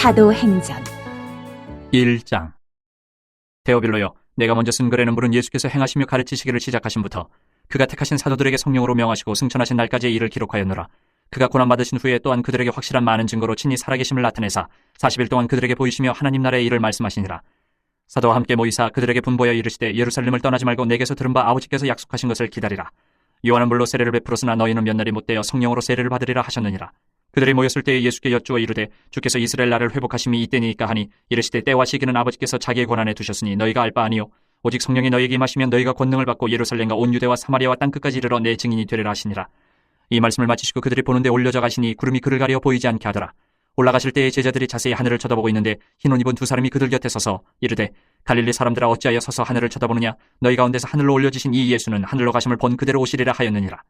사도행전 1장. 데오빌로여, 내가 먼저 쓴 글에는 물은 예수께서 행하시며 가르치시기를 시작하신부터 그가 택하신 사도들에게 성령으로 명하시고 승천하신 날까지의 일을 기록하였노라. 그가 고난받으신 후에 또한 그들에게 확실한 많은 증거로 친히 살아계심을 나타내사 40일 동안 그들에게 보이시며 하나님 나라의 일을 말씀하시니라. 사도와 함께 모이사 그들에게 분보여 이르시되 예루살렘을 떠나지 말고 내게서 들은 바 아버지께서 약속하신 것을 기다리라. 요한은 물로 세례를 베풀었으나 너희는 몇 날이 못되어 성령으로 세례를 받으리라 하셨느니라. 그들이 모였을 때에 예수께 여쭈어 이르되 주께서 이스라엘 나라를 회복하심이 이때니까 하니 이르시되 때와 시기는 아버지께서 자기의 권한에 두셨으니 너희가 알 바 아니요 오직 성령이 너희에게 임하시면 너희가 권능을 받고 예루살렘과 온 유대와 사마리아와 땅끝까지 이르러 내 증인이 되리라 하시니라. 이 말씀을 마치시고 그들이 보는데 올려져 가시니 구름이 그를 가려 보이지 않게 하더라. 올라가실 때에 제자들이 자세히 하늘을 쳐다보고 있는데 흰 옷 입은 두 사람이 그들 곁에 서서 이르되 갈릴리 사람들아 어찌하여 서서 하늘을 쳐다보느냐 너희 가운데서 하늘로 올려지신 이 예수는 하늘로 가심을 본 그대로 오시리라 하였느니라.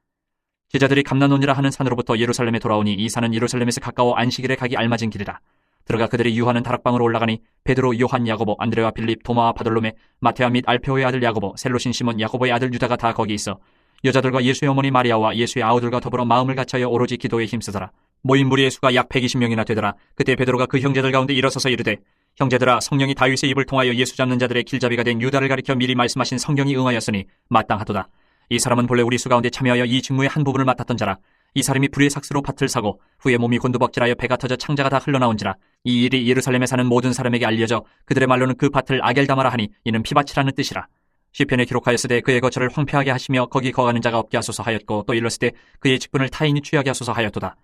제자들이 감난원이라 하는 산으로부터 예루살렘에 돌아오니 이 산은 예루살렘에서 가까워 안식일에 가기 알맞은 길이라. 들어가 그들이 유하는 다락방으로 올라가니 베드로, 요한, 야고보, 안드레와 빌립, 도마와 바돌로메, 마테아 및 알페오의 아들 야고보, 셀로신 시몬, 야고보의 아들 유다가 다 거기 있어 여자들과 예수의 어머니 마리아와 예수의 아우들과 더불어 마음을 같이하여 오로지 기도에 힘쓰더라. 모인 무리의 수가 약 120명이나 되더라. 그때 베드로가 그 형제들 가운데 일어서서 이르되 형제들아, 성령이 다윗의 입을 통하여 예수 잡는 자들의 길잡이가 된 유다를 가리켜 미리 말씀하신 성경이 응하였으니 마땅하도다. 이 사람은 본래 우리 수 가운데 참여하여 이 직무의 한 부분을 맡았던 자라. 이 사람이 불의의 삭스로 밭을 사고 후에 몸이 곤두벅질하여 배가 터져 창자가 다 흘러나온지라. 이 일이 예루살렘에 사는 모든 사람에게 알려져 그들의 말로는 그 밭을 아겔다마라 하니 이는 피밭이라는 뜻이라. 시편에 기록하였으되 그의 거처를 황폐하게 하시며 거기 거하는 자가 없게 하소서 하였고 또 일렀으되 그의 직분을 타인이 취하게 하소서 하였도다.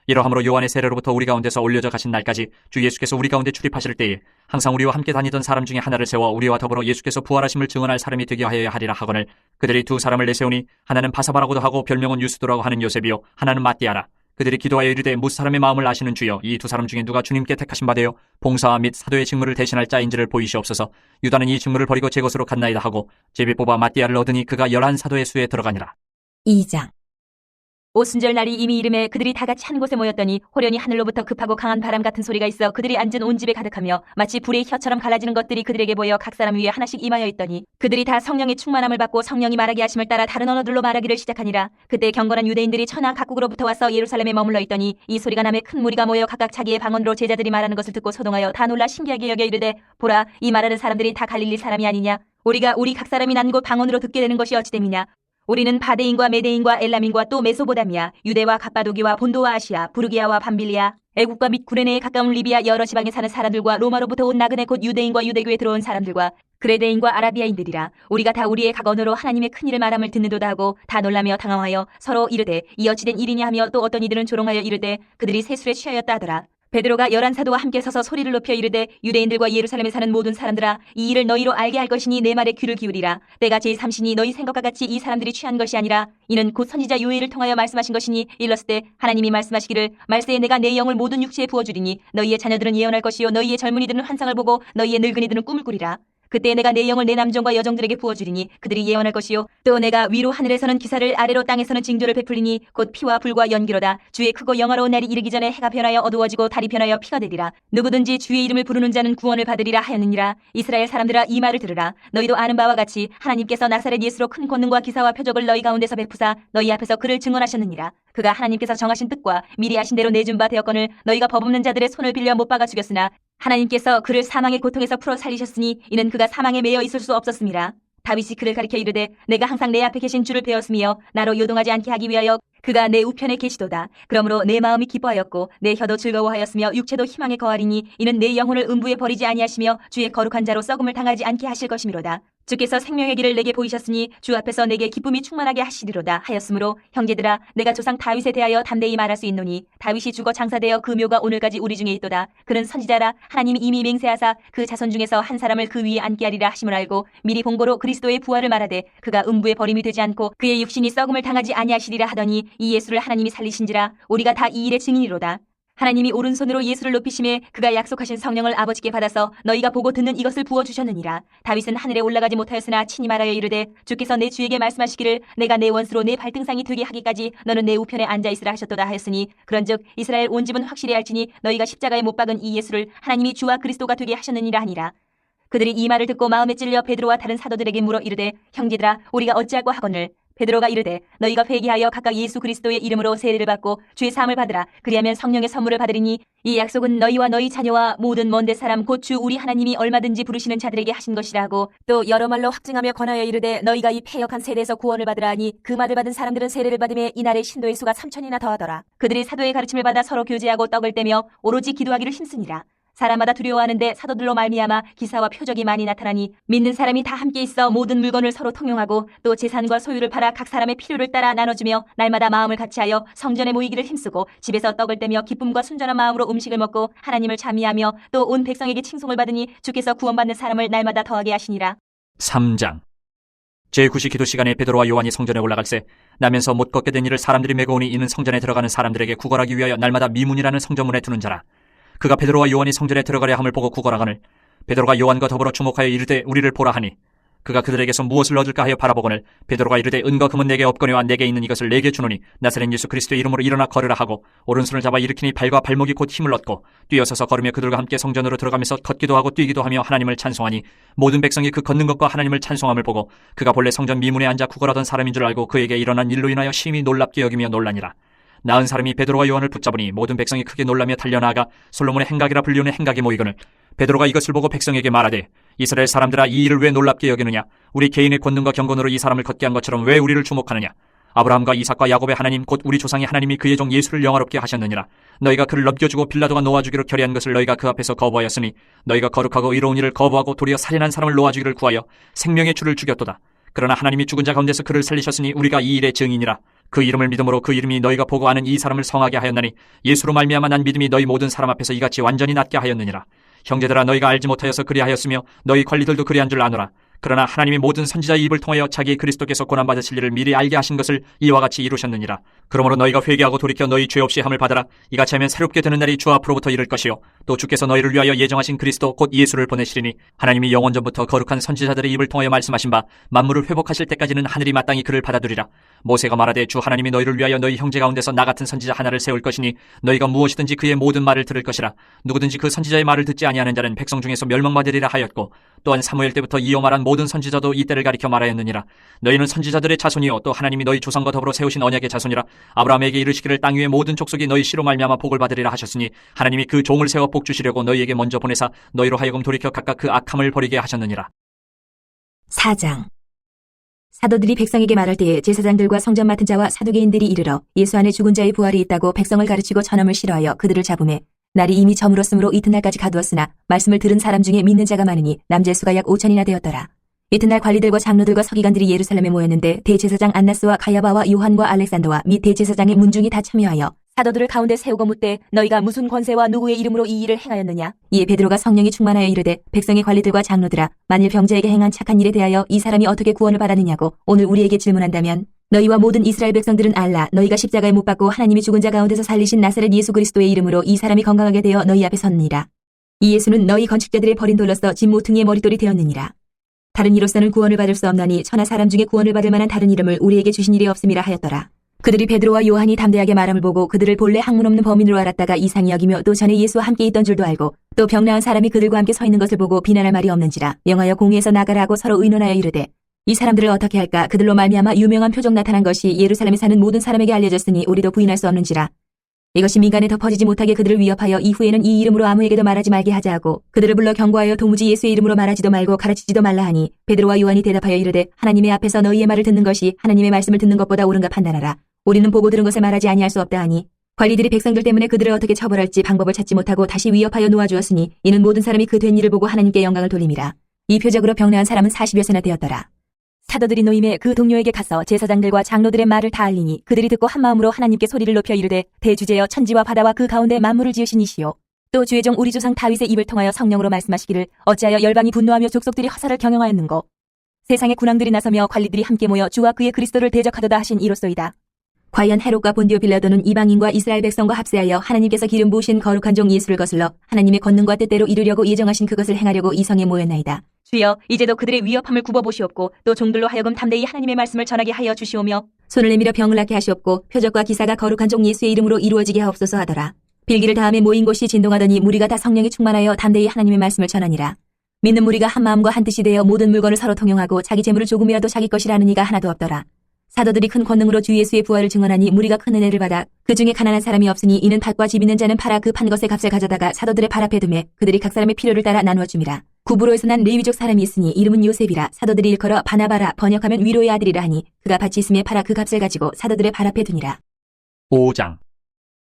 이러함으로 요한의 세례로부터 우리 가운데서 올려져 가신 날까지 주 예수께서 우리 가운데 출입하실 때에 항상 우리와 함께 다니던 사람 중에 하나를 세워 우리와 더불어 예수께서 부활하심을 증언할 사람이 되게 하여야 하리라 하거늘 그들이 두 사람을 내세우니 하나는 바사바라고도 하고 별명은 유스도라고 하는 요셉이요 하나는 마띠아라. 그들이 기도하여 이르되 뭇 사람의 마음을 아시는 주여 이 두 사람 중에 누가 주님께 택하신 바 되어 봉사와 및 사도의 직무를 대신할 자인지를 보이시옵소서. 유다는 이 직무를 버리고 제 것으로 갔나이다 하고 제비 뽑아 마띠아를 얻으니 그가 11사도의 수에 들어가니라. 2장 오순절 날이 이미 이름에 그들이 다 같이 한 곳에 모였더니 호련히 하늘로부터 급하고 강한 바람 같은 소리가 있어 그들이 앉은 온 집에 가득하며 마치 불의 혀처럼 갈라지는 것들이 그들에게 보여 각 사람 위에 하나씩 임하여 있더니 그들이 다 성령의 충만함을 받고 성령이 말하게 하심을 따라 다른 언어들로 말하기를 시작하니라. 그때 경건한 유대인들이 천하 각국으로부터 와서 예루살렘에 머물러 있더니 이 소리가 남에 큰 무리가 모여 각각 자기의 방언으로 제자들이 말하는 것을 듣고 소동하여 다 놀라 신기하게 여겨 이르되 보라, 이 말하는 사람들이 다 갈릴리 사람이 아니냐. 우리가 우리 각 사람이 난 곳 방언으로 듣게 되는 것이 어찌됨이냐. 우리는 바데인과 메데인과 엘람인과 또 메소보다미아, 유대와 갑바도기와 본도와 아시아, 부르기아와 밤빌리아, 애국과 및 구레네에 가까운 리비아 여러 지방에 사는 사람들과 로마로부터 온 나그네 곧 유대인과 유대교에 들어온 사람들과 그레데인과 아라비아인들이라. 우리가 다 우리의 각 언어로 하나님의 큰 일을 말함을 듣는도다 하고 다 놀라며 당황하여 서로 이르되 이 어찌된 일이냐 하며 또 어떤 이들은 조롱하여 이르되 그들이 세술에 취하였다 하더라. 베드로가 11사도와 함께 서서 소리를 높여 이르되 유대인들과 예루살렘에 사는 모든 사람들아, 이 일을 너희로 알게 할 것이니 내 말에 귀를 기울이라. 때가 제3시니 너희 생각과 같이 이 사람들이 취한 것이 아니라 이는 곧 선지자 요엘을 통하여 말씀하신 것이니 일렀을 때 하나님이 말씀하시기를 말세에 내가 내 영을 모든 육체에 부어주리니 너희의 자녀들은 예언할 것이요 너희의 젊은이들은 환상을 보고 너희의 늙은이들은 꿈을 꾸리라. 그때 내가 내 영을 내 남종과 여종들에게 부어주리니 그들이 예언할 것이요 또 내가 위로 하늘에서는 기사를 아래로 땅에서는 징조를 베풀리니 곧 피와 불과 연기로다. 주의 크고 영화로운 날이 이르기 전에 해가 변하여 어두워지고 달이 변하여 피가 되리라. 누구든지 주의 이름을 부르는 자는 구원을 받으리라 하였느니라. 이스라엘 사람들아, 이 말을 들으라. 너희도 아는 바와 같이 하나님께서 나사렛 예수로 큰 권능과 기사와 표적을 너희 가운데서 베푸사 너희 앞에서 그를 증언하셨느니라. 그가 하나님께서 정하신 뜻과 미리 하신 대로 내준 바 되었거늘 너희가 법 없는 자들의 손을 빌려 못 박아 죽였으나 하나님께서 그를 사망의 고통에서 풀어 살리셨으니 이는 그가 사망에 매여 있을 수 없었음이라. 다윗이 그를 가리켜 이르되 내가 항상 내 앞에 계신 주를 배웠으며 나로 요동하지 않게 하기 위하여 그가 내 우편에 계시도다. 그러므로 내 마음이 기뻐하였고 내 혀도 즐거워하였으며 육체도 희망에 거하리니 이는 내 영혼을 음부에 버리지 아니하시며 주의 거룩한 자로 썩음을 당하지 않게 하실 것이미로다. 주께서 생명의 길을 내게 보이셨으니 주 앞에서 내게 기쁨이 충만하게 하시리로다 하였으므로 형제들아, 내가 조상 다윗에 대하여 담대히 말할 수 있노니 다윗이 죽어 장사되어 그 묘가 오늘까지 우리 중에 있도다. 그는 선지자라. 하나님이 이미 맹세하사 그 자손 중에서 한 사람을 그 위에 앉게 하리라 하심을 알고 미리 본고로 그리스도의 부활을 말하되 그가 음부에 버림이 되지 않고 그의 육신이 썩음을 당하지 아니하시리라 하더니 이 예수를 하나님이 살리신지라. 우리가 다 이 일의 증인이로다. 하나님이 오른손으로 예수를 높이심에 그가 약속하신 성령을 아버지께 받아서 너희가 보고 듣는 이것을 부어주셨느니라. 다윗은 하늘에 올라가지 못하였으나 친히 말하여 이르되 주께서 내 주에게 말씀하시기를 내가 내 원수로 내 발등상이 되게 하기까지 너는 내 우편에 앉아있으라 하셨도다 하였으니 그런즉 이스라엘 온 집은 확실히 알지니 너희가 십자가에 못 박은 이 예수를 하나님이 주와 그리스도가 되게 하셨느니라 하니라. 그들이 이 말을 듣고 마음에 찔려 베드로와 다른 사도들에게 물어 이르되 형제들아, 우리가 어찌하고 하거늘. 베드로가 이르되 너희가 회개하여 각각 예수 그리스도의 이름으로 세례를 받고 주의 사함을 받으라. 그리하면 성령의 선물을 받으리니 이 약속은 너희와 너희 자녀와 모든 먼데 사람 곧 주 우리 하나님이 얼마든지 부르시는 자들에게 하신 것이라 하고 또 여러 말로 확증하며 권하여 이르되 너희가 이 패역한 세대에서 구원을 받으라 하니 그 말을 받은 사람들은 세례를 받음에 이날의 신도의 수가 3,000이나 더하더라. 그들이 사도의 가르침을 받아 서로 교제하고 떡을 떼며 오로지 기도하기를 힘쓰니라. 사람마다 두려워하는데 사도들로 말미암아 기사와 표적이 많이 나타나니 믿는 사람이 다 함께 있어 모든 물건을 서로 통용하고 또 재산과 소유를 팔아 각 사람의 필요를 따라 나눠주며 날마다 마음을 같이하여 성전에 모이기를 힘쓰고 집에서 떡을 떼며 기쁨과 순전한 마음으로 음식을 먹고 하나님을 찬미하며 또 온 백성에게 칭송을 받으니 주께서 구원받는 사람을 날마다 더하게 하시니라. 3장. 제9시 기도 시간에 베드로와 요한이 성전에 올라갈새 나면서 못 걷게 된 이를 사람들이 메고 오니 이는 성전에 들어가는 사람들에게 구걸하기 위하여 날마다 미문이라는 성전문에 두는 자라. 그가 베드로와 요한이 성전에 들어가려 함을 보고 구걸하거늘 베드로가 요한과 더불어 주목하여 이르되 우리를 보라 하니 그가 그들에게서 무엇을 얻을까 하여 바라보거늘 베드로가 이르되 은과 금은 내게 없거니와 내게 있는 이것을 내게 주노니 나사렛 예수 그리스도의 이름으로 일어나 걸으라 하고 오른손을 잡아 일으키니 발과 발목이 곧 힘을 얻고 뛰어서서 걸으며 그들과 함께 성전으로 들어가면서 걷기도 하고 뛰기도 하며 하나님을 찬송하니 모든 백성이 그 걷는 것과 하나님을 찬송함을 보고 그가 본래 성전 미문에 앉아 구걸하던 사람인 줄 알고 그에게 일어난 일로 인하여 심히 놀랍게 여기며 놀라니라. 나은 사람이 베드로와 요한을 붙잡으니 모든 백성이 크게 놀라며 달려나가 솔로몬의 행각이라 불리우는 행각에 모이거늘 베드로가 이것을 보고 백성에게 말하되 이스라엘 사람들아 이 일을 왜 놀랍게 여기느냐 우리 개인의 권능과 경건으로 이 사람을 걷게 한 것처럼 왜 우리를 주목하느냐 아브라함과 이삭과 야곱의 하나님 곧 우리 조상의 하나님이 그의 종 예수를 영화롭게 하셨느니라. 너희가 그를 넘겨주고 빌라도가 놓아주기로 결의한 것을 너희가 그 앞에서 거부하였으니 너희가 거룩하고 의로운 일을 거부하고 도리어 살인한 사람을 놓아주기를 구하여 생명의 주를 죽였도다. 그러나 하나님이 죽은 자 가운데서 그를 살리셨으니 우리가 이 일의 증인이라. 그 이름을 믿음으로 그 이름이 너희가 보고 아는 이 사람을 성하게 하였나니 예수로 말미암아 난 믿음이 너희 모든 사람 앞에서 이같이 완전히 낫게 하였느니라. 형제들아 너희가 알지 못하여서 그리하였으며 너희 관리들도 그리한 줄 아노라. 그러나 하나님이 모든 선지자의 입을 통하여 자기 그리스도께서 고난받으실 일을 미리 알게 하신 것을 이와 같이 이루셨느니라. 그러므로 너희가 회개하고 돌이켜 너희 죄 없이 함을 받아라. 이같이 하면 새롭게 되는 날이 주 앞으로부터 이를 것이요 또 주께서 너희를 위하여 예정하신 그리스도 곧 예수를 보내시리니 하나님이 영원전부터 거룩한 선지자들의 입을 통하여 말씀하신 바 만물을 회복하실 때까지는 하늘이 마땅히 그를 받아두리라. 모세가 말하되 주 하나님이 너희를 위하여 너희 형제 가운데서 나 같은 선지자 하나를 세울 것이니 너희가 무엇이든지 그의 모든 말을 들을 것이라. 누구든지 그 선지자의 말을 듣지 아니하는 자는 백성 중에서 멸망받으리라 하였고 또한 사무엘 때부터 이어 말한 모든 선지자도 이때를 가리켜 말하였느니라. 너희는 선지자들의 자손이요 또 하나님이 너희 조상과 더불어 세우신 언약의 자손이라. 아브라함에게 이르시기를 땅 위의 모든 족속이 너희 씨로 말미암아 복을 받으리라 하셨으니 하나님이 그 종을 세워 복 주시려고 너희에게 먼저 보내사 너희로 하여금 돌이켜 각각 그 악함을 버리게 하셨느니라. 4장. 사도들이 백성에게 말할 때에 제사장들과 성전 맡은 자와 사두개인들이 이르러 예수 안에 죽은 자의 부활이 있다고 백성을 가르치고 전함을 싫어하여 그들을 잡음에 날이 이미 저물었으므로 이튿날까지 가두었으나 말씀을 들은 사람 중에 믿는 자가 많으니 남자의 수가 약 5,000이나 되었더라. 이튿날 관리들과 장로들과 서기관들이 예루살렘에 모였는데 대제사장 안나스와 가야바와 요한과 알렉산더와 및 대제사장의 문중이 다 참여하여 사도들을 가운데 세우고 묻되 너희가 무슨 권세와 누구의 이름으로 이 일을 행하였느냐. 이에 베드로가 성령이 충만하여 이르되 백성의 관리들과 장로들아 만일 병자에게 행한 착한 일에 대하여 이 사람이 어떻게 구원을 받았느냐고 오늘 우리에게 질문한다면 너희와 모든 이스라엘 백성들은 알라. 너희가 십자가에 못 박고 하나님이 죽은 자 가운데서 살리신 나사렛 예수 그리스도의 이름으로 이 사람이 건강하게 되어 너희 앞에 섰느니라. 이 예수는 너희 건축자들의 버린 돌로서 집 모퉁이의 머릿돌이 되었느니라. 다른 이로서는 구원을 받을 수 없나니 천하 사람 중에 구원을 받을 만한 다른 이름을 우리에게 주신 일이 없음이라 하였더라. 그들이 베드로와 요한이 담대하게 말함을 보고 그들을 본래 학문 없는 범인으로 알았다가 이상히 여기며 또 전에 예수와 함께 있던 줄도 알고 또 병 나은 사람이 그들과 함께 서 있는 것을 보고 비난할 말이 없는지라 명하여 공회에서 나가라 하고 서로 의논하여 이르되 이 사람들을 어떻게 할까. 그들로 말미암아 유명한 표적 나타난 것이 예루살렘에 사는 모든 사람에게 알려졌으니 우리도 부인할 수 없는지라. 이것이 민간에 더 퍼지지 못하게 그들을 위협하여 이후에는 이 이름으로 아무에게도 말하지 말게 하자 하고 그들을 불러 경고하여 도무지 예수의 이름으로 말하지도 말고 가르치지도 말라 하니 베드로와 요한이 대답하여 이르되 하나님의 앞에서 너희의 말을 듣는 것이 하나님의 말씀을 듣는 것보다 옳은가 판단하라. 우리는 보고 들은 것을 말하지 아니할 수 없다 하니 관리들이 백성들 때문에 그들을 어떻게 처벌할지 방법을 찾지 못하고 다시 위협하여 놓아주었으니 이는 모든 사람이 그 된 일을 보고 하나님께 영광을 돌림이라. 이 표적으로 병나은 사람은 40여세나 되었더라. 사도들이 노임에 그 동료에게 가서 제사장들과 장로들의 말을 다 알리니 그들이 듣고 한마음으로 하나님께 소리를 높여 이르되 대주제여 천지와 바다와 그 가운데 만물을 지으신 이시오. 또 주의 종 우리 조상 다윗의 입을 통하여 성령으로 말씀하시기를 어찌하여 열방이 분노하며 족속들이 허사를 경영하였는고. 세상의 군왕들이 나서며 관리들이 함께 모여 주와 그의 그리스도를 대적하도다 하신 이로소이다. 과연 헤롯과 본디오 빌라도는 이방인과 이스라엘 백성과 합세하여 하나님께서 기름 부으신 거룩한 종 예수를 거슬러 하나님의 권능과 뜻대로 이루려고 예정하신 그것을 행하려고 이 성에 모였나이다. 주여 이제도 그들의 위협함을 굽어보시옵고 또 종들로 하여금 담대히 하나님의 말씀을 전하게 하여 주시오며 손을 내밀어 병을 낫게 하시옵고 표적과 기사가 거룩한 종 예수의 이름으로 이루어지게 하옵소서 하더라. 빌기를 다음에 모인 곳이 진동하더니 무리가 다 성령이 충만하여 담대히 하나님의 말씀을 전하니라. 믿는 무리가 한 마음과 한 뜻이 되어 모든 물건을 서로 통용하고 자기 재물을 조금이라도 자기 것이라는 이가 하나도 없더라. 사도들이 큰 권능으로 주 예수의 부활을 증언하니 무리가 큰 은혜를 받아 그 중에 가난한 사람이 없으니 이는 밭과 집 있는 자는 팔아 그 판 것의 값을 가져다가 사도들의 발 앞에 두매 그들이 각 사람의 필요를 따라 나누어 줌이라. 구브로에서 난 레위족 사람이 있으니 이름은 요셉이라. 사도들이 일컬어 바나바라 번역하면 위로의 아들이라 하니 그가 밭이 있음에 팔아 그 값을 가지고 사도들의 발 앞에 두니라. 5장.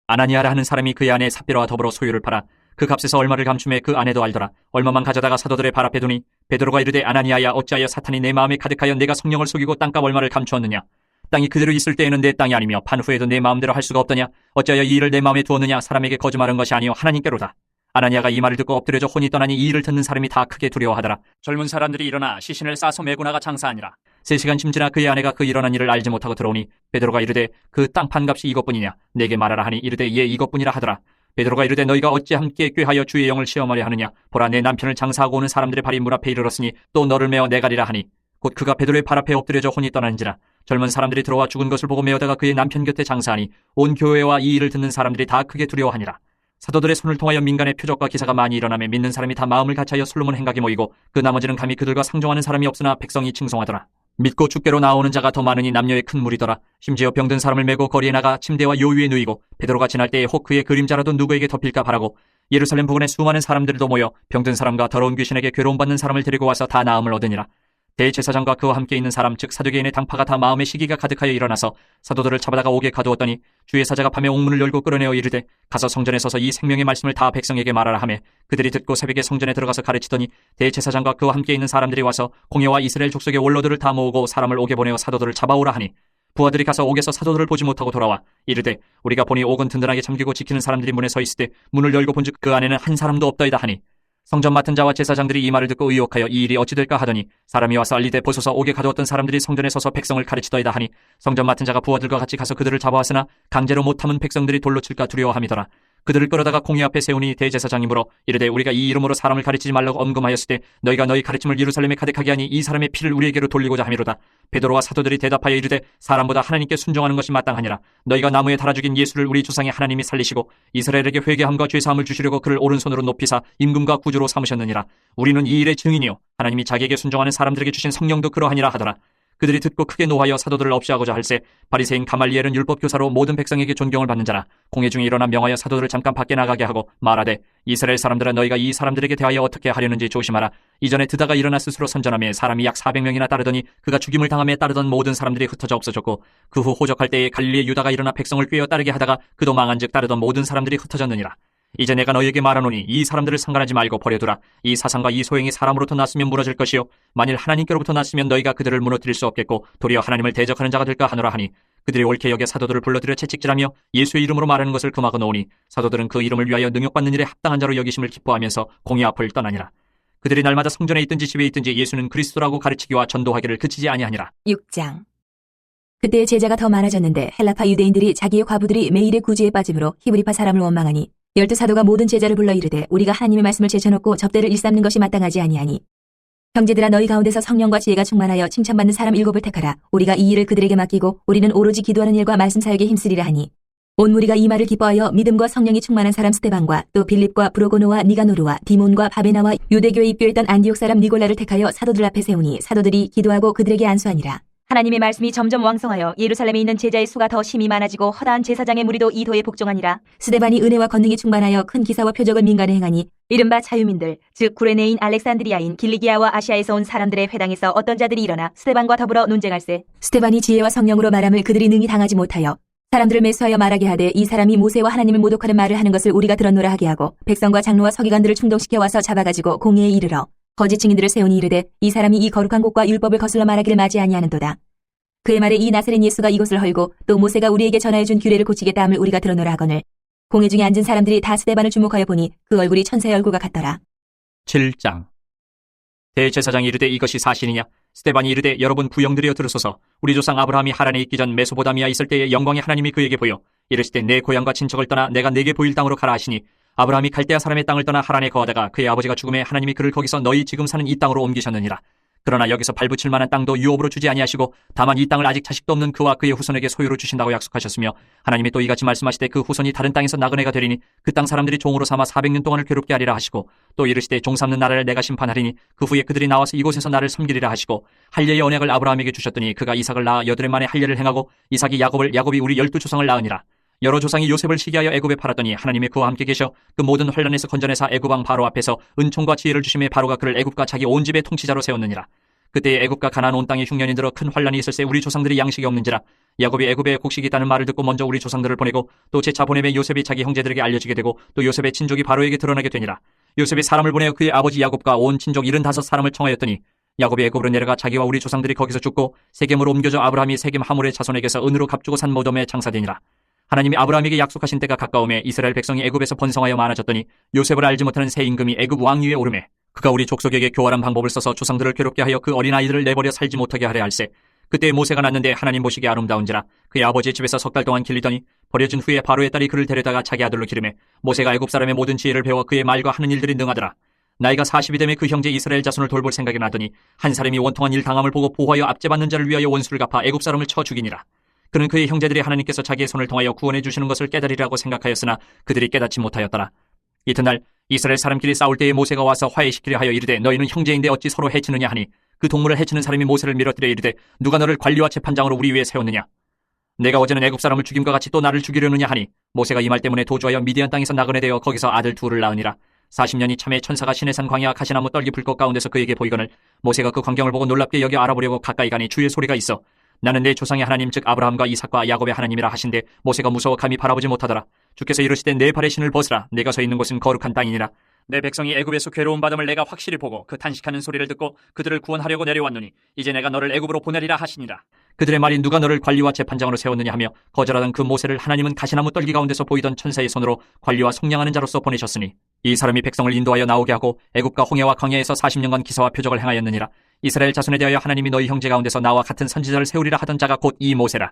아나니아라 하는 사람이 그의 아내 삽비라와 더불어 소유를 팔아 그 값에서 얼마를 감춤해 그 아내도 알더라. 얼마만 가져다가 사도들의 발 앞에 두니 베드로가 이르되 아나니아야 어찌하여 사탄이 내 마음에 가득하여 내가 성령을 속이고 땅값 얼마를 감추었느냐. 땅이 그대로 있을 때에는 내 땅이 아니며 판 후에도 내 마음대로 할 수가 없더냐. 어찌하여 이 일을 내 마음에 두었느냐. 사람에게 거짓말한 것이 아니요 하나님께로다. 아나니아가 이 말을 듣고 엎드려져 혼이 떠나니 이 일을 듣는 사람이 다 크게 두려워하더라. 젊은 사람들이 일어나 시신을 싸서 메고 나가 장사하니라. 3시간쯤 지나 그의 아내가 그 일어난 일을 알지 못하고 들어오니 베드로가 이르되 그 땅 판값이 이것뿐이냐. 내게 말하라 하니 이르되 예 이것뿐이라 하더라. 베드로가 이르되 너희가 어찌 함께 꾀하여 주의 영을 시험하려 하느냐. 보라 내 남편을 장사하고 오는 사람들의 발이 물 앞에 이르렀으니 또 너를 메어 내가리라 하니 곧 그가 베드로의 발 앞에 엎드려져 혼이 떠나는지라. 젊은 사람들이 들어와 죽은 것을 보고 메어다가 그의 남편 곁에 장사하니 온 교회와 이 일을 듣는 사람들이 다 크게 두려워하니라. 사도들의 손을 통하여 민간의 표적과 기사가 많이 일어나며 믿는 사람이 다 마음을 같이하여 솔로몬 행각에 모이고 그 나머지는 감히 그들과 상종하는 사람이 없으나 백성이 칭송하더라. 믿고 주께로 나오는 자가 더 많으니 남녀의 큰 무리더라. 심지어 병든 사람을 메고 거리에 나가 침대와 요 위에 누이고 베드로가 지날 때에 혹 그의 그림자라도 누구에게 덮일까 바라고 예루살렘 부근에 수많은 사람들도 모여 병든 사람과 더러운 귀신에게 괴로움받는 사람을 데리고 와서 다 나음을 얻으니라. 대제사장과 그와 함께 있는 사람 즉 사두개인의 당파가 다 마음의 시기가 가득하여 일어나서 사도들을 잡아다가 옥에 가두었더니 주의 사자가 밤에 옥문을 열고 끌어내어 이르되 가서 성전에 서서 이 생명의 말씀을 다 백성에게 말하라 하매 그들이 듣고 새벽에 성전에 들어가서 가르치더니 대제사장과 그와 함께 있는 사람들이 와서 공회와 이스라엘 족속의 원로들을 다 모으고 사람을 옥에 보내어 사도들을 잡아오라 하니 부하들이 가서 옥에서 사도들을 보지 못하고 돌아와 이르되 우리가 보니 옥은 든든하게 잠기고 지키는 사람들이 문에 서 있으되 문을 열고 본즉 그 안에는 한 사람도 없더이다 하니 성전 맡은 자와 제사장들이 이 말을 듣고 의혹하여 이 일이 어찌 될까 하더니 사람이 와서 알리되 보소서 옥에 가두었던 사람들이 성전에 서서 백성을 가르치더이다 하니 성전 맡은 자가 부하들과 같이 가서 그들을 잡아왔으나 강제로 못 참은 백성들이 돌로 칠까 두려워함이더라. 그들을 끌어다가 공회 앞에 세우니 대제사장이 물어 이르되 우리가 이 이름으로 사람을 가르치지 말라고 엄금하였을 때 너희가 너희 가르침을 예루살렘에 가득하게 하니 이 사람의 피를 우리에게로 돌리고자 함이로다. 베드로와 사도들이 대답하여 이르되 사람보다 하나님께 순종하는 것이 마땅하니라. 너희가 나무에 달아 죽인 예수를 우리 조상의 하나님이 살리시고 이스라엘에게 회개함과 죄사함을 주시려고 그를 오른손으로 높이사 임금과 구주로 삼으셨느니라. 우리는 이 일의 증인이요 하나님이 자기에게 순종하는 사람들에게 주신 성령도 그러하니라 하더라. 그들이 듣고 크게 노하여 사도들을 없이하고자 할세 바리새인 가말리엘은 율법교사로 모든 백성에게 존경을 받는 자라. 공회 중에 일어나 명하여 사도들을 잠깐 밖에 나가게 하고 말하되 이스라엘 사람들아 너희가 이 사람들에게 대하여 어떻게 하려는지 조심하라. 이전에 드다가 일어나 스스로 선전하며 사람이 약 400명이나 따르더니 그가 죽임을 당함에 따르던 모든 사람들이 흩어져 없어졌고 그 후 호적할 때에 갈릴리의 유다가 일어나 백성을 꾀어 따르게 하다가 그도 망한즉 따르던 모든 사람들이 흩어졌느니라. 이제 내가 너희에게 말하노니 이 사람들을 상관하지 말고 버려두라. 이 사상과 이 소행이 사람으로부터 났으면 무너질 것이요 만일 하나님께로부터 났으면 너희가 그들을 무너뜨릴 수 없겠고 도리어 하나님을 대적하는 자가 될까 하노라 하니 그들이 옳게 여겨 사도들을 불러들여 채찍질하며 예수의 이름으로 말하는 것을 금하고 놓으니 사도들은 그 이름을 위하여 능욕받는 일에 합당한 자로 여기심을 기뻐하면서 공회 앞을 떠나니라. 그들이 날마다 성전에 있든지 집에 있든지 예수는 그리스도라고 가르치기와 전도하기를 그치지 아니하니라. 6장. 그때 제자가 더 많아졌는데 헬라파 유대인들이 자기의 과부들이 매일의 구제에 빠짐으로 히브리파 사람을 원망하니 12사도가 모든 제자를 불러 이르되 우리가 하나님의 말씀을 제쳐놓고 접대를 일삼는 것이 마땅하지 아니하니 형제들아 너희 가운데서 성령과 지혜가 충만하여 칭찬받는 사람 7을 택하라. 우리가 이 일을 그들에게 맡기고 우리는 오로지 기도하는 일과 말씀 사역에 힘쓰리라 하니 온 무리가 이 말을 기뻐하여 믿음과 성령이 충만한 사람 스데반과 또 빌립과 브로고노와 니가노르와 디몬과 바베나와 유대교에 입교했던 안디옥 사람 니골라를 택하여 사도들 앞에 세우니 사도들이 기도하고 그들에게 안수하니라. 하나님의 말씀이 점점 왕성하여 예루살렘에 있는 제자의 수가 더 심히 많아지고 허다한 제사장의 무리도 이 도에 복종하니라. 스데반이 은혜와 권능이 충만하여 큰 기사와 표적을 민간에 행하니 이른바 자유민들 즉 구레네인 알렉산드리아인 길리기아와 아시아에서 온 사람들의 회당에서 어떤 자들이 일어나 스데반과 더불어 논쟁할세. 스데반이 지혜와 성령으로 말함을 그들이 능히 당하지 못하여 사람들을 매수하여 말하게 하되 이 사람이 모세와 하나님을 모독하는 말을 하는 것을 우리가 들었노라 하게 하고 백성과 장로와 서기관들을 충동시켜 와서 잡아가지고 공회에 이르러 거짓 증인들을 세우니 이르되 이 사람이 이 거룩한 곳과 율법을 거슬러 말하기를 맞이 아니하는도다. 그의 말에 이 나사렛 예수가 이것을 헐고 또 모세가 우리에게 전하여준 규례를 고치겠다 함을 우리가 들었노라 하거늘 공회 중에 앉은 사람들이 다 스데반을 주목하여 보니 그 얼굴이 천사의 얼굴과 같더라. 7장. 대제사장이 이르되 이것이 사실이냐? 스데반이 이르되 여러분 부영들이여 들으소서. 우리 조상 아브라함이 하란에 있기 전 메소포다미아 있을 때에 영광의 하나님이 그에게 보여 이르시되 내 고향과 친척을 떠나 내가 내게 보일 땅으로 가라 하시니 아브라함이 갈대아 사람의 땅을 떠나 하란에 거하다가 그의 아버지가 죽음에 하나님이 그를 거기서 너희 지금 사는 이 땅으로 옮기셨느니라. 그러나 여기서 발붙일 만한 땅도 유업으로 주지 아니하시고 다만 이 땅을 아직 자식도 없는 그와 그의 후손에게 소유로 주신다고 약속하셨으며 하나님이 또 이같이 말씀하시되 그 후손이 다른 땅에서 나그네가 되리니 그 땅 사람들이 종으로 삼아 400년 동안을 괴롭게 하리라 하시고 또 이르시되 종 삼는 나라를 내가 심판하리니 그 후에 그들이 나와서 이곳에서 나를 섬기리라 하시고 할례의 언약을 아브라함에게 주셨더니 그가 이삭을 낳아 8해 만에 할례를 행하고 이삭이 야곱을 야곱이 우리 12조상을 낳으니라. 여러 조상이 요셉을 시기하여 애굽에 팔았더니 하나님이 그와 함께 계셔 그 모든 환란에서 건져내사 애굽 왕 바로 앞에서 은총과 지혜를 주심에 바로가 그를 애굽과 자기 온 집의 통치자로 세웠느니라. 그때에 애굽과 가나안 온 땅에 흉년이 들어 큰 환란이 있을새 우리 조상들이 양식이 없는지라. 야곱이 애굽에 곡식이 있다는 말을 듣고 먼저 우리 조상들을 보내고 또 재차 보내매 요셉이 자기 형제들에게 알려지게 되고 또 요셉의 친족이 바로에게 드러나게 되니라. 요셉이 사람을 보내어 그의 아버지 야곱과 온 친족 75사람을 청하였더니 야곱이 애굽으로 내려가 자기와 우리 조상들이 거기서 죽고 세겜으로 옮겨져 아브라함이 세겜 하물의 자손에게서 은으로 값주고 산 모돔에 장사되니라. 하나님이 아브라함에게 약속하신 때가 가까움에 이스라엘 백성이 애굽에서 번성하여 많아졌더니 요셉을 알지 못하는 새 임금이 애굽 왕 위에 오르매 그가 우리 족속에게 교활한 방법을 써서 조상들을 괴롭게 하여 그 어린아이들을 내버려 살지 못하게 하려 할세. 그때 모세가 낳는데 하나님 보시기에 아름다운지라. 그의 아버지의 집에서 석 달 동안 길리더니 버려진 후에 바로의 딸이 그를 데려다가 자기 아들로 기르매 모세가 애굽 사람의 모든 지혜를 배워 그의 말과 하는 일들이 능하더라. 나이가 40이 되매 그 형제 이스라엘 자손을 돌볼 생각이 나더니 한 사람이 원통한 일 당함을 보고 보호하여 압제받는 자를 위하여 원수를 갚아 애굽 사람을 쳐 죽이니라. 그는 그의 형제들이 하나님께서 자기의 손을 통하여 구원해 주시는 것을 깨달으리라고 생각하였으나 그들이 깨닫지 못하였더라. 이튿날 이스라엘 사람끼리 싸울 때에 모세가 와서 화해시키려 하여 이르되 너희는 형제인데 어찌 서로 해치느냐 하니 그 동물을 해치는 사람이 모세를 밀어뜨려 이르되 누가 너를 관리와 재판장으로 우리 위에 세웠느냐. 내가 어제는 애굽 사람을 죽임과 같이 또 나를 죽이려느냐 하니 모세가 이 말 때문에 도주하여 미디안 땅에서 나그네 되어 거기서 아들 둘을 낳으니라. 40년이 참에 천사가 시내산 광야 가시나무 떨기 불꽃 가운데서 그에게 보이거늘 모세가 그 광경을 보고 놀랍게 여겨 알아보려고 가까이 가니 주의 소리가 있어 나는 내 조상의 하나님 즉 아브라함과 이삭과 야곱의 하나님이라 하신데 모세가 무서워 감히 바라보지 못하더라. 주께서 이르시되 내 발의 신을 벗으라. 내가 서 있는 곳은 거룩한 땅이니라. 내 백성이 애굽에서 괴로움 받음을 내가 확실히 보고 그 탄식하는 소리를 듣고 그들을 구원하려고 내려왔노니 이제 내가 너를 애굽으로 보내리라 하시니라. 그들의 말이 누가 너를 관리와 재판장으로 세웠느냐 하며 거절하던 그 모세를 하나님은 가시나무 떨기 가운데서 보이던 천사의 손으로 관리와 속량하는 자로서 보내셨으니 이 사람이 백성을 인도하여 나오게 하고 애굽과 홍해와 광야에서 40년간 기사와 표적을 행하였느니라. 이스라엘 자손에 대하여 하나님이 너희 형제 가운데서 나와 같은 선지자를 세우리라 하던 자가 곧 이 모세라.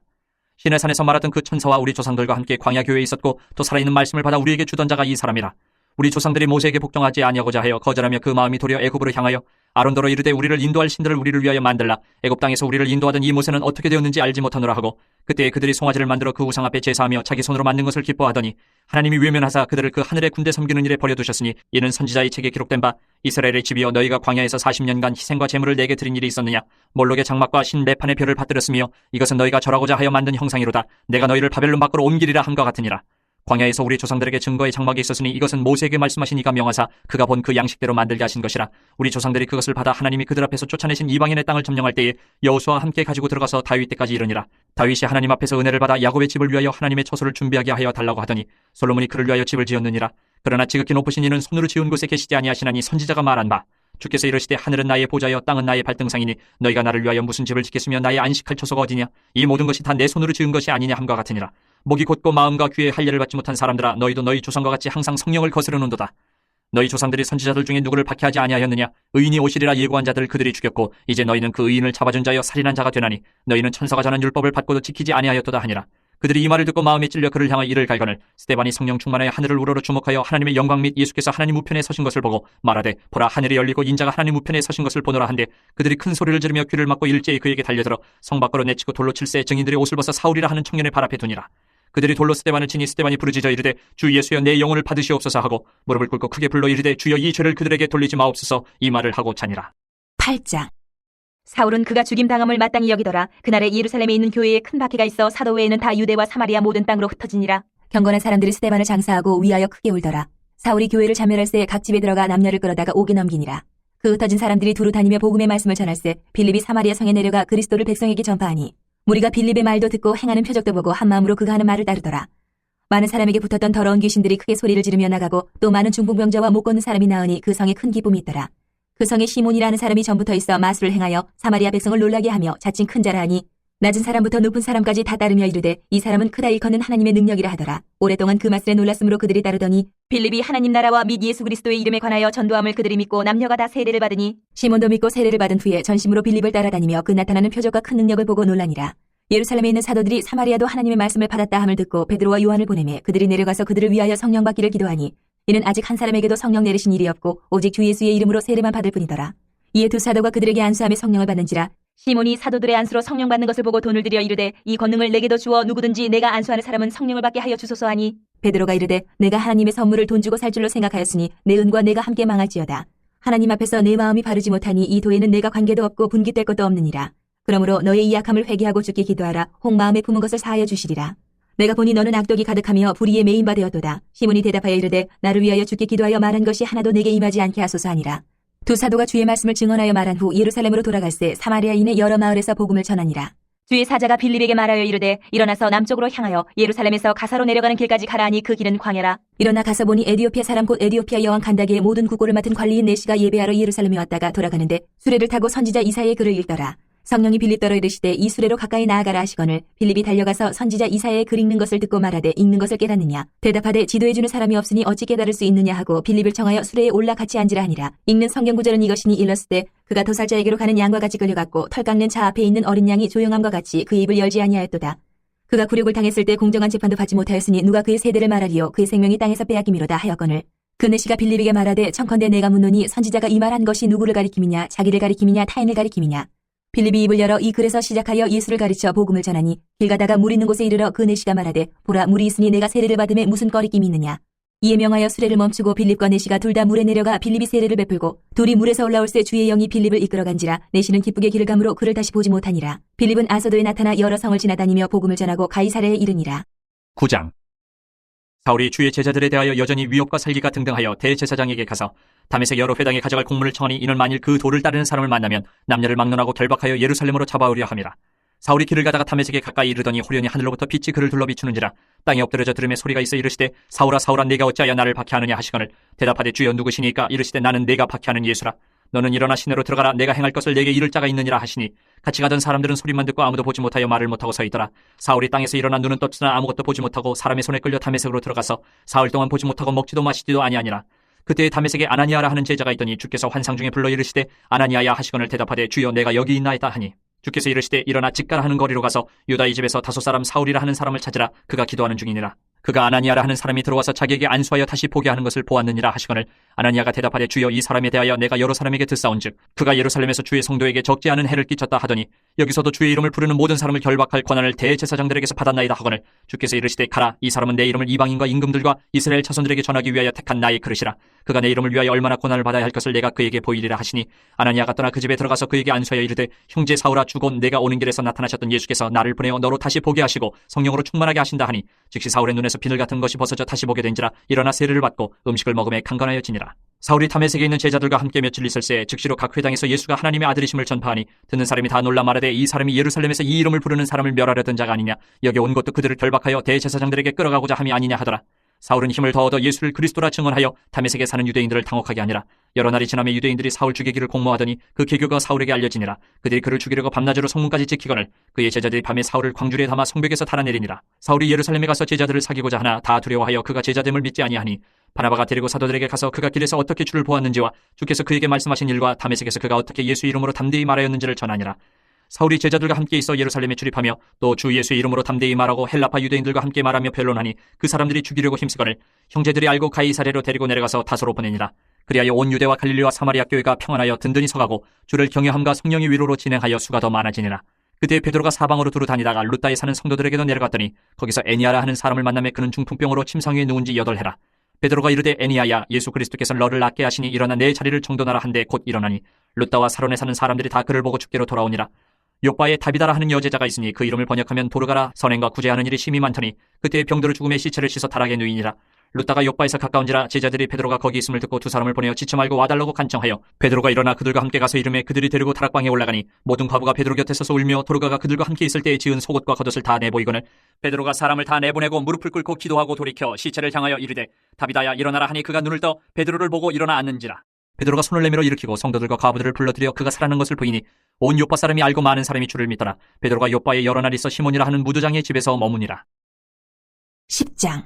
시내산에서 말하던 그 천사와 우리 조상들과 함께 광야 교회에 있었고 또 살아있는 말씀을 받아 우리에게 주던 자가 이 사람이라. 우리 조상들이 모세에게 복종하지 아니하고자 하여 거절하며 그 마음이 도리어 애굽으로 향하여 아론더러 이르되 우리를 인도할 신들을 우리를 위하여 만들라. 애굽 땅에서 우리를 인도하던 이 모세는 어떻게 되었는지 알지 못하노라 하고 그때에 그들이 송아지를 만들어 그 우상 앞에 제사하며 자기 손으로 만든 것을 기뻐하더니 하나님이 외면하사 그들을 그 하늘의 군대 섬기는 일에 버려두셨으니 이는 선지자의 책에 기록된 바 이스라엘의 집이여 너희가 광야에서 40년간 희생과 제물을 내게 드린 일이 있었느냐. 몰록의 장막과 신 매판의 별을 받들었으며 이것은 너희가 절하고자 하여 만든 형상이로다. 내가 너희를 바벨론 밖으로 옮기리라 함과 같으니라. 광야에서 우리 조상들에게 증거의 장막이 있었으니 이것은 모세에게 말씀하신 이가 명하사 그가 본 그 양식대로 만들게 하신 것이라. 우리 조상들이 그것을 받아 하나님이 그들 앞에서 쫓아내신 이방인의 땅을 점령할 때에 여호수아와 함께 가지고 들어가서 다윗 때까지 이르니라. 다윗이 하나님 앞에서 은혜를 받아 야곱의 집을 위하여 하나님의 처소를 준비하게 하여 달라고 하더니 솔로몬이 그를 위하여 집을 지었느니라. 그러나 지극히 높으신 이는 손으로 지은 곳에 계시지 아니하시나니 선지자가 말한 바 주께서 이르시되 하늘은 나의 보좌여 땅은 나의 발등상이니 너희가 나를 위하여 무슨 집을 짓겠으며 나의 안식할 처소가 어디냐. 이 모든 것이 다 내 손으로 지은 것이 아니냐 함과 같으니라. 목이 곧고 마음과 귀에 할례를 받지 못한 사람들아 너희도 너희 조상과 같이 항상 성령을 거스르는도다. 너희 조상들이 선지자들 중에 누구를 박해하지 아니하였느냐. 의인이 오시리라 예고한 자들을 그들이 죽였고 이제 너희는 그 의인을 잡아준 자여 살인한 자가 되나니 너희는 천사가 전한 율법을 받고도 지키지 아니하였도다 하니라. 그들이 이 말을 듣고 마음에 찔려 그를 향하여 이를 갈거늘 스데반이 성령 충만하여 하늘을 우러러 주목하여 하나님의 영광 및 예수께서 하나님 우편에 서신 것을 보고 말하되 보라 하늘이 열리고 인자가 하나님 우편에 서신 것을 보노라 한데 그들이 큰 소리를 지르며 귀를 막고 일제히 그에게 달려들어 성 밖으로 내치고 돌로 칠세 증인들의 옷을 벗어 사울이라 하는 청년의 발 앞에 두니라. 그들이 돌로 스데반을 치니 스데반이 부르짖어 이르되 주 예수여 내 영혼을 받으시옵소서 하고 무릎을 꿇고 크게 불러 이르되 주여 이 죄를 그들에게 돌리지 마옵소서 이 말을 하고 자니라. 8장. 사울은 그가 죽임당함을 마땅히 여기더라. 그날에 예루살렘에 있는 교회에 큰 박해가 있어 사도 외에는 다 유대와 사마리아 모든 땅으로 흩어지니라. 경건한 사람들이 스데반을 장사하고 위하여 크게 울더라. 사울이 교회를 자멸할새 각 집에 들어가 남녀를 끌어다가 옥에 넘기니라. 그 흩어진 사람들이 두루 다니며 복음의 말씀을 전할새 빌립이 사마리아 성에 내려가 그리스도를 백성에게 전파하니 무리가 빌립의 말도 듣고 행하는 표적도 보고 한마음으로 그가 하는 말을 따르더라. 많은 사람에게 붙었던 더러운 귀신들이 크게 소리를 지르며 나가고 또 많은 중풍병자와 못 걷는 사람이 나으니 그 성에 큰 기쁨이 있더라. 그 성에 시몬이라는 사람이 전부터 있어 마술을 행하여 사마리아 백성을 놀라게 하며 자칭 큰 자라 하니 낮은 사람부터 높은 사람까지 다 따르며 이르되 이 사람은 크다 일컫는 하나님의 능력이라 하더라. 오랫동안 그 마술에 놀랐으므로 그들이 따르더니 빌립이 하나님 나라와 및 예수 그리스도의 이름에 관하여 전도함을 그들이 믿고 남녀가 다 세례를 받으니 시몬도 믿고 세례를 받은 후에 전심으로 빌립을 따라다니며 그 나타나는 표적과 큰 능력을 보고 놀라니라. 예루살렘에 있는 사도들이 사마리아도 하나님의 말씀을 받았다 함을 듣고 베드로와 요한을 보내매 그들이 내려가서 그들을 위하여 성령 받기를 기도하니 이는 아직 한 사람에게도 성령 내리신 일이 없고 오직 주 예수의 이름으로 세례만 받을 뿐이더라. 이에 두 사도가 그들에게 안수하며 성령을 받는지라. 시몬이 사도들의 안수로 성령 받는 것을 보고 돈을 들여 이르되 이 권능을 내게도 주어 누구든지 내가 안수하는 사람은 성령을 받게 하여 주소서 하니 베드로가 이르되 내가 하나님의 선물을 돈 주고 살 줄로 생각하였으니 내 은과 내가 함께 망할지어다. 하나님 앞에서 내 마음이 바르지 못하니 이 도에는 내가 관계도 없고 분깃될 것도 없느니라. 그러므로 너의 이 약함을 회개하고 주께 기도하라. 혹 마음에 품은 것을 사하여 주시리라. 내가 보니 너는 악독이 가득하며 불의에 매인 바 되었도다. 시몬이 대답하여 이르되 나를 위하여 주께 기도하여 말한 것이 하나도 내게 임하지 않게 하소서 하니라. 두 사도가 주의 말씀을 증언하여 말한 후 예루살렘으로 돌아갈새 사마리아인의 여러 마을에서 복음을 전하니라. 주의 사자가 빌립에게 말하여 이르되 일어나서 남쪽으로 향하여 예루살렘에서 가사로 내려가는 길까지 가라 하니 그 길은 광야라. 일어나 가서 보니 에디오피아 사람 곧 에디오피아 여왕 칸다게의 모든 국고를 맡은 관리인 내시가 예배하러 예루살렘에 왔다가 돌아가는데 수레를 타고 선지자 이사야의 글을 읽더라. 성령이 빌립더러 이르시되 이 수레로 가까이 나아가라 하시거늘 빌립이 달려가서 선지자 이사야의 글 읽는 것을 듣고 말하되 읽는 것을 깨닫느냐. 대답하되 지도해주는 사람이 없으니 어찌 깨달을 수 있느냐 하고 빌립을 청하여 수레에 올라 같이 앉으라 하니라. 읽는 성경 구절은 이것이니 일렀을 때 그가 도살자에게로 가는 양과 같이 끌려갔고 털 깎는 차 앞에 있는 어린 양이 조용함과 같이 그 입을 열지 아니하였도다. 그가 굴욕을 당했을 때 공정한 재판도 받지 못하였으니 누가 그의 세대를 말하리요. 그의 생명이 땅에서 빼앗김이로다 하였거늘. 그 내시가 빌립에게 말하되 청컨대 내가 묻노니 선지자가 이 말한 것이 누구를 가리킴이냐 자기를 가리킴이냐 타인을 가리킴이냐. 빌립이 입을 열어 이 글에서 시작하여 예수를 가르쳐 복음을 전하니 길 가다가 물 있는 곳에 이르러 그 내시가 말하되 보라 물이 있으니 내가 세례를 받음에 무슨 꺼리낌이 있느냐. 이에 명하여 수레를 멈추고 빌립과 내시가 둘 다 물에 내려가 빌립이 세례를 베풀고 둘이 물에서 올라올새 주의 영이 빌립을 이끌어간지라. 내시는 기쁘게 길을 가므로 그를 다시 보지 못하니라. 빌립은 아소도에 나타나 여러 성을 지나다니며 복음을 전하고 가이사랴에 이르니라. 9장. 사울이 주의 제자들에 대하여 여전히 위협과 살기가 등등하여 대제사장에게 가서 다메섹 여러 회당에 가져갈 공문을 청하니 이는 만일 그 도를 따르는 사람을 만나면 남녀를 막론하고 결박하여 예루살렘으로 잡아오려 함이라. 사울이 길을 가다가 다메섹에 가까이 이르더니 호련히 하늘로부터 빛이 그를 둘러 비추는지라. 땅에 엎드려져 들음에 소리가 있어 이르시되 사울아 사울아 내가 어찌하여 나를 박해하느냐 하시거늘 대답하되 주여 누구시니까. 이르시되 나는 내가 박해하는 예수라. 너는 일어나 시내로 들어가라. 내가 행할 것을 내게 이를 자가 있느니라 하시니 같이 가던 사람들은 소리만 듣고 아무도 보지 못하여 말을 못하고 서 있더라. 사울이 땅에서 일어나 눈은 떴으나 아무것도 보지 못하고 사람의 손에 끌려 다메섹으로 들어가서 사흘 동안 보지 못하고 먹지도 마시지도 아니하니라. 그때 다메섹에 아나니아라 하는 제자가 있더니 주께서 환상 중에 불러 이르시되 아나니아야 하시거늘 대답하되 주여 내가 여기 있나이다 하니 주께서 이르시되 일어나 직가라 하는 거리로 가서 유다 이 집에서 다소 사람 사울이라 하는 사람을 찾으라. 그가 기도하는 중이니라. 그가 아나니아라 하는 사람이 들어와서 자기에게 안수하여 다시 보게 하는 것을 보았느니라 하시거늘 아나니아가 대답하되 주여 이 사람에 대하여 내가 여러 사람에게 듣사온즉 그가 예루살렘에서 주의 성도에게 적지 않은 해를 끼쳤다 하더니 여기서도 주의 이름을 부르는 모든 사람을 결박할 권한을 대제사장들에게서 받았나이다 하거늘 주께서 이르시되 가라. 이 사람은 내 이름을 이방인과 임금들과 이스라엘 자손들에게 전하기 위하여 택한 나의 그릇이라. 그가 내 이름을 위하여 얼마나 고난을 받아야 할 것을 내가 그에게 보이리라 하시니 아나니아가 떠나 그 집에 들어가서 그에게 안수하여 이르되 형제 사울아 주곧 내가 오는 길에서 나타나셨던 예수께서 나를 보내어 너로 다시 보게 하시고 성령으로 충만하게 하신다 하니 즉시 사울의 눈에서 비늘 같은 것이 벗어져 다시 보게 된지라. 일어나 세례를 받고 음식을 먹음에 강건하여지니라. 사울이 다메섹에 있는 제자들과 함께 며칠 있을새 즉시로 각 회당에서 예수가 하나님의 아들이심을 전파하니 듣는 사람이 다 놀라 말하되 이 사람이 예루살렘에서 이 이름을 부르는 사람을 멸하려던 자가 아니냐. 여기 온 것도 그들을 결박하여 대제사장들에게 끌어가고자 함이 아니냐 하더라. 사울은 힘을 더 얻어 예수를 그리스도라 증언하여 다메섹에 사는 유대인들을 당혹하게 하니라. 여러 날이 지나며 유대인들이 사울 죽이기를 공모하더니 그 계교가 사울에게 알려지니라. 그들이 그를 죽이려고 밤낮으로 성문까지 지키거늘 그의 제자들이 밤에 사울을 광주리에 담아 성벽에서 달아내리니라. 사울이 예루살렘에 가서 제자들을 사귀고자 하나 다 두려워하여 그가 제자됨을 믿지 아니하니 바나바가 데리고 사도들에게 가서 그가 길에서 어떻게 주를 보았는지와 주께서 그에게 말씀하신 일과 다메섹에서 그가 어떻게 예수 이름으로 담대히 말하였는지를 전하니라. 사울이 제자들과 함께 있어 예루살렘에 출입하며 또 주 예수의 이름으로 담대히 말하고 헬라파 유대인들과 함께 말하며 변론하니 그 사람들이 죽이려고 힘쓰거늘 형제들이 알고 가이사랴로 데리고 내려가서 다소로 보내니라. 그리하여 온 유대와 갈릴리와 사마리아 교회가 평안하여 든든히 서가고 주를 경외함과 성령의 위로로 진행하여 수가 더 많아지니라. 그때 베드로가 사방으로 두루 다니다가 룻다에 사는 성도들에게도 내려갔더니 거기서 애니아라 하는 사람을 만나매 그는 중풍병으로 침상 위에 누운 지 8해라. 베드로가 이르되 애니아야 예수 그리스도께서 너를 낫게 하시니 일어나 내 자리를 정돈하라 한데 곧 일어나니 룻다와 사론에 사는 사람들이 다 그를 보고 죽게로 돌아오니라. 요바에 다비다라 하는 여제자가 있으니 그 이름을 번역하면 도르가라. 선행과 구제하는 일이 심히 많더니 그때 병들어 죽음의 시체를 씻어 타락에 누이니라. 룻다가 요바에서 가까운지라 제자들이 베드로가 거기 있음을 듣고 두 사람을 보내어 지쳐 말고 와달라고 간청하여 베드로가 일어나 그들과 함께 가서 이름에 그들이 데리고 타락방에 올라가니 모든 과부가 베드로 곁에 서서 울며 도르가가 그들과 함께 있을 때에 지은 속옷과 겉옷을 다 내보이거늘 베드로가 사람을 다 내보내고 무릎을 꿇고 기도하고 돌이켜 시체를 향하여 이르되 다비다야 일어나라 하니 그가 눈을 떠 베드로를 보고 일어나 앉는지라. 베드로가 손을 내밀어 일으키고 성도들과 과부들을 불러들여 그가 살아난 것을 보이니 온 요빠 사람이 알고 많은 사람이 주를 믿더라. 베드로가 요빠에 여러 날 있어 시몬이라 하는 무두장의 집에서 머무니라. 10장.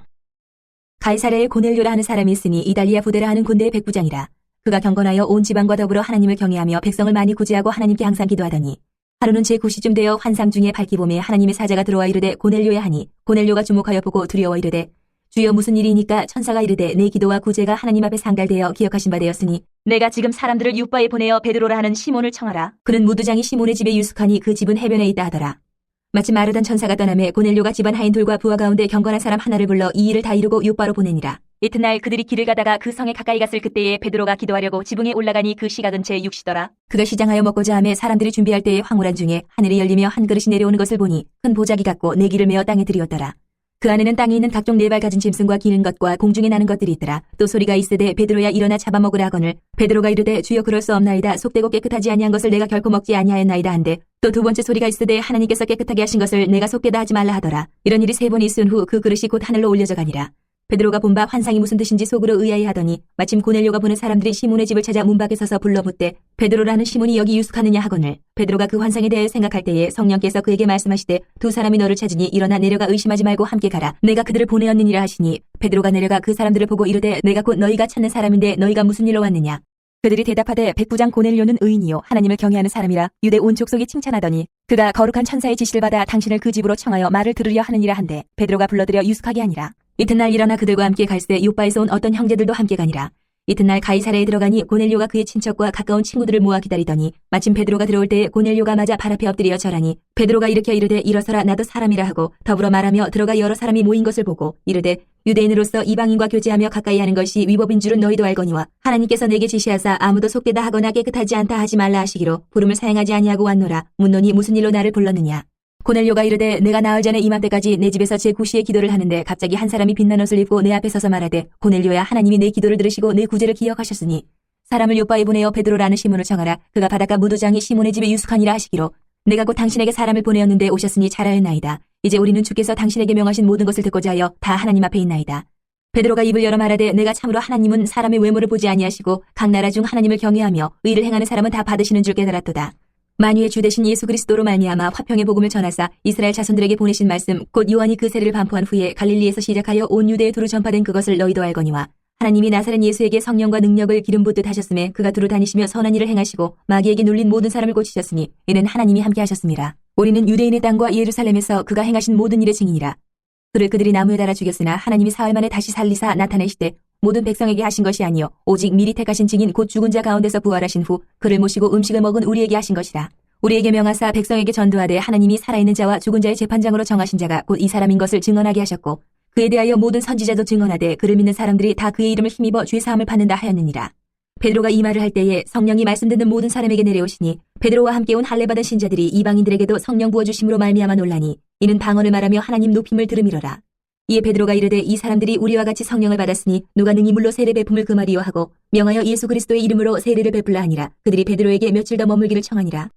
가이사랴에 고넬료라 하는 사람이 있으니 이달리아 부대라 하는 군대의 백부장이라. 그가 경건하여 온 지방과 더불어 하나님을 경외하며 백성을 많이 구제하고 하나님께 항상 기도하더니 하루는 제9시쯤 되어 환상 중에 밝기 봄에 하나님의 사자가 들어와 이르되 고넬료야 하니 고넬료가 주목하여 보고 두려워 이르되 주여 무슨 일이니까? 천사가 이르되 내 기도와 구제가 하나님 앞에 상달되어 기억하신 바 되었으니 내가 지금 사람들을 윳바에 보내어 베드로라 하는 시몬을 청하라. 그는 무두장이 시몬의 집에 유숙하니 그 집은 해변에 있다 하더라. 마침 마르단 천사가 떠나매 고넬료가 집안 하인들과 부하 가운데 경건한 사람 하나를 불러 이 일을 다 이루고 욥바로 보내니라. 이튿날 그들이 길을 가다가 그 성에 가까이 갔을 그때에 베드로가 기도하려고 지붕에 올라가니 그 시가 근처에 6시더라. 그가 시장하여 먹고자 하매 사람들이 준비할 때에 황홀한 중에 하늘이 열리며 한 그릇이 내려오는 것을 보니 큰 보자기 같고 내기를 메어 땅에 들이었더라. 그 안에는 땅에 있는 각종 네 발 가진 짐승과 기는 것과 공중에 나는 것들이 있더라. 또 소리가 있으되 베드로야 일어나 잡아먹으라 하거늘 베드로가 이르되 주여 그럴 수 없나이다. 속되고 깨끗하지 아니한 것을 내가 결코 먹지 아니하였나이다 한데 또 두 번째 소리가 있으되 하나님께서 깨끗하게 하신 것을 내가 속되다 하지 말라 하더라. 이런 일이 세 번 있은 후 그 그릇이 곧 하늘로 올려져 가니라. 베드로가 본 바 환상이 무슨 뜻인지 속으로 의아해하더니 마침 고넬료가 보낸 사람들이 시몬의 집을 찾아 문 밖에 서서 불러 묻되 베드로라는 시몬이 여기 유숙하느냐 하거늘 베드로가 그 환상에 대해 생각할 때에 성령께서 그에게 말씀하시되 두 사람이 너를 찾으니 일어나 내려가 의심하지 말고 함께 가라. 내가 그들을 보내었느니라 하시니 베드로가 내려가 그 사람들을 보고 이르되 내가 곧 너희가 찾는 사람인데 너희가 무슨 일로 왔느냐. 그들이 대답하되 백부장 고넬료는 의인이요 하나님을 경외하는 사람이라 유대 온 족속이 칭찬하더니 그가 거룩한 천사의 지시를 받아 당신을 그 집으로 청하여 말을 들으려 하느니라 한데 베드로가 불러들여 유숙하게 하니라. 이튿날 일어나 그들과 함께 갈새 욥바에서 온 어떤 형제들도 함께 가니라. 이튿날 가이사랴에 들어가니 고넬료가 그의 친척과 가까운 친구들을 모아 기다리더니 마침 베드로가 들어올 때에 고넬료가 맞아 발 앞에 엎드려 절하니 베드로가 일으켜 이르되 일어서라 나도 사람이라 하고 더불어 말하며 들어가 여러 사람이 모인 것을 보고 이르되 유대인으로서 이방인과 교제하며 가까이 하는 것이 위법인 줄은 너희도 알거니와 하나님께서 내게 지시하사 아무도 속되다 하거나 깨끗하지 않다 하지 말라 하시기로 부름을 사양하지 아니하고 왔노라. 묻노니 무슨 일로 나를 불렀느냐. 고넬료가 이르되 내가 나흘 전에 이맘때까지 내 집에서 제9시에 기도를 하는데 갑자기 한 사람이 빛난 옷을 입고 내 앞에 서서 말하되 고넬료야 하나님이 내 기도를 들으시고 내 구제를 기억하셨으니 사람을 욥바에 보내어 베드로라는 시몬을 청하라. 그가 바닷가 무도장이 시몬의 집에 유숙하니라 하시기로 내가 곧 당신에게 사람을 보내었는데 오셨으니 잘하였나이다. 이제 우리는 주께서 당신에게 명하신 모든 것을 듣고자 하여 다 하나님 앞에 있나이다. 베드로가 입을 열어 말하되 내가 참으로 하나님은 사람의 외모를 보지 아니하시고 각 나라 중 하나님을 경외하며 의를 행하는 사람은 다 받으시는 줄 깨달았도다. 만유의 주 되신 예수 그리스도로 말미암아 화평의 복음을 전하사 이스라엘 자손들에게 보내신 말씀 곧 요한이 그 세례를 반포한 후에 갈릴리에서 시작하여 온 유대에 두루 전파된 그것을 너희도 알거니와 하나님이 나사렛 예수에게 성령과 능력을 기름 붓듯 하셨음에 그가 두루 다니시며 선한 일을 행하시고 마귀에게 눌린 모든 사람을 고치셨으니 이는 하나님이 함께 하셨습니다. 우리는 유대인의 땅과 예루살렘에서 그가 행하신 모든 일의 증인이라. 그를 그들이 나무에 달아 죽였으나 하나님이 사흘 만에 다시 살리사 나타내시되 모든 백성에게 하신 것이 아니요 오직 미리 택하신 증인 곧 죽은 자 가운데서 부활하신 후 그를 모시고 음식을 먹은 우리에게 하신 것이라. 우리에게 명하사 백성에게 전도하되 하나님이 살아있는 자와 죽은 자의 재판장으로 정하신 자가 곧 이 사람인 것을 증언하게 하셨고 그에 대하여 모든 선지자도 증언하되 그를 믿는 사람들이 다 그의 이름을 힘입어 죄사함을 받는다 하였느니라. 베드로가 이 말을 할 때에 성령이 말씀 듣는 모든 사람에게 내려오시니 베드로와 함께 온 할례받은 신자들이 이방인들에게도 성령 부어주심으로 말미암아 놀라니 이는 방언을 말하며 하나님 높임을 들음이로라. 이에 베드로가 이르되 이 사람들이 우리와 같이 성령을 받았으니 누가 능히 물로 세례 베품을 금하리요 하고 명하여 예수 그리스도의 이름으로 세례를 베풀라 하니라. 그들이 베드로에게 며칠 더 머물기를 청하니라.